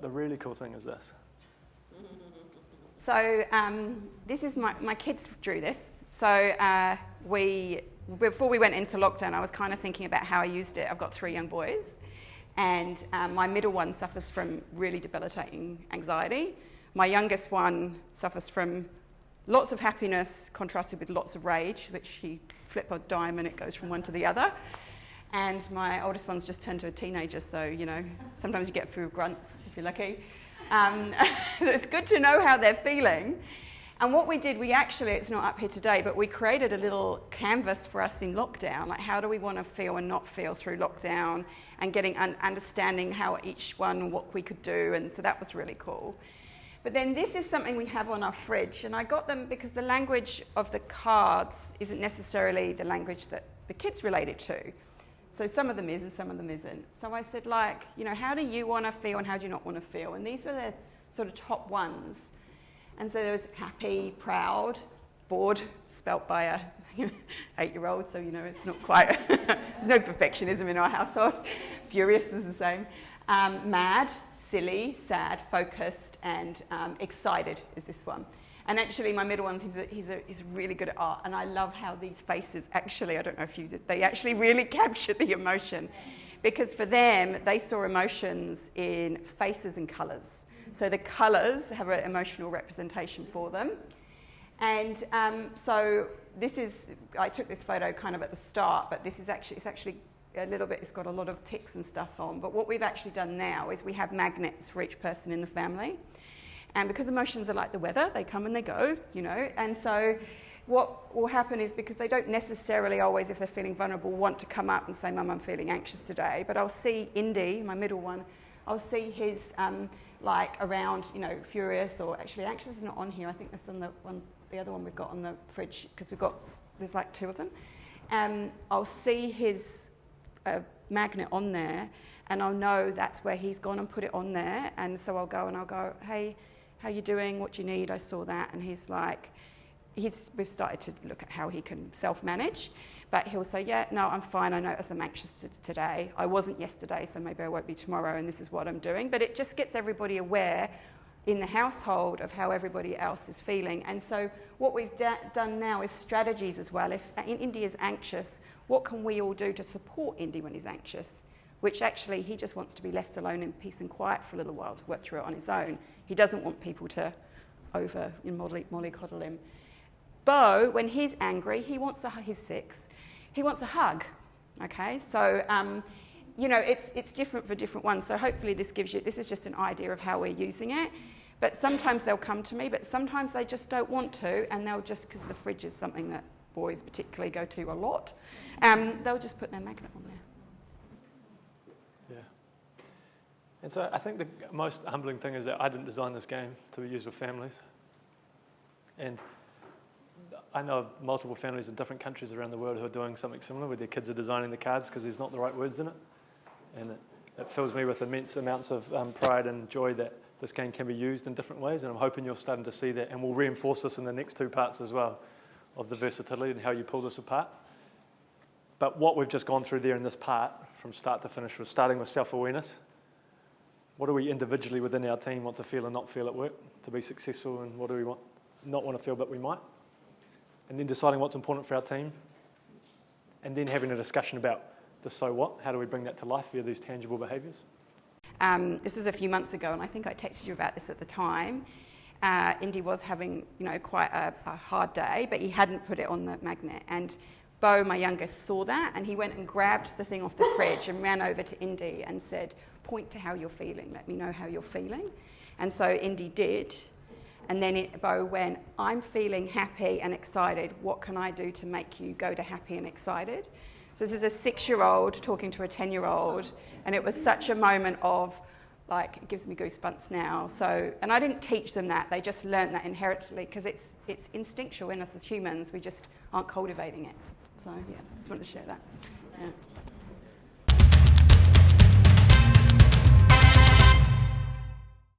But the really cool thing is this. So this is my kids drew this. So before we went into lockdown, I was kind of thinking about how I used it. I've got 3 young boys, and my middle one suffers from really debilitating anxiety. My youngest one suffers from lots of happiness contrasted with lots of rage, which he flip a dime and it goes from one to the other. And my oldest one's just turned to a teenager, so, you know, sometimes you get through grunts if you're lucky. So it's good to know how they're feeling. And what we did, it's not up here today, but we created a little canvas for us in lockdown, like how do we want to feel and not feel through lockdown, and getting understanding how each one, what we could do, and so that was really cool. But then this is something we have on our fridge, and I got them because the language of the cards isn't necessarily the language that the kids related to. So some of them is and some of them isn't. So I said, like, you know, how do you want to feel and how do you not want to feel? And these were the sort of top ones. And so there was happy, proud, bored, spelt by a 8-year-old, so, you know, it's not quite, there's no perfectionism in our household. Furious is the same. Mad, silly, sad, focused, and excited is this one. And actually, my middle one's, he's really good at art, and I love how these faces actually, I don't know if you did, they actually really capture the emotion. Because for them, they saw emotions in faces and colours. So the colours have an emotional representation for them. And so this is, I took this photo kind of at the start, but this is actually, it's actually a little bit, it's got a lot of ticks and stuff on. But what we've actually done now is we have magnets for each person in the family. And because emotions are like the weather, they come and they go, you know. And so what will happen is, because they don't necessarily always, if they're feeling vulnerable, want to come up and say, Mum, I'm feeling anxious today. But I'll see Indy, my middle one, I'll see his like around, you know, furious, or actually anxious is not on here. I think that's on the other one we've got on the fridge, because there's like 2 of them. I'll see his magnet on there, and I'll know that's where he's gone and put it on there. And so I'll go, hey, how you doing? What do you need? I saw that. And he's like, we've started to look at how he can self-manage, but he'll say, yeah, no, I'm fine. I notice I'm anxious today. I wasn't yesterday, so maybe I won't be tomorrow, and this is what I'm doing. But it just gets everybody aware in the household of how everybody else is feeling. And so what we've done now is strategies as well. If Indy is anxious, what can we all do to support Indy when he's anxious? Which actually, he just wants to be left alone in peace and quiet for a little while to work through it on his own. He doesn't want people to mollycoddle him. Bo, when he's angry, he's 6, he wants a hug, okay? So, you know, it's different for different ones. So hopefully this is just an idea of how we're using it. But sometimes they'll come to me, but sometimes they just don't want to, and they'll just, because the fridge is something that boys particularly go to a lot, they'll just put their magnet on there. Yeah. And so I think the most humbling thing is that I didn't design this game to be used with families. And I know of multiple families in different countries around the world who are doing something similar, where their kids are designing the cards because there's not the right words in it. And it fills me with immense amounts of pride and joy that this game can be used in different ways. And I'm hoping you're starting to see that, and we'll reinforce this in the next 2 parts as well, of the versatility and how you pull this apart. But what we've just gone through there in this part, from start to finish, was starting with self-awareness. What do we individually within our team want to feel and not feel at work to be successful, and what do we not want to feel but we might? And then deciding what's important for our team, and then having a discussion about the so what, how do we bring that to life via these tangible behaviours? This was a few months ago, and I think I texted you about this at the time. Indy was having, you know, quite a hard day, but he hadn't put it on the magnet. And Bo, my youngest, saw that, and he went and grabbed the thing off the fridge and ran over to Indy and said, point to how you're feeling, let me know how you're feeling. And so Indy did. And then Bo went, I'm feeling happy and excited. What can I do to make you go to happy and excited? So this is a 6-year-old talking to a 10-year-old. And it was such a moment of, like, it gives me goosebumps now. So, and I didn't teach them that. They just learnt that inherently, because it's instinctual in us as humans. We just aren't cultivating it. So, yeah, just wanted to share that. Yeah.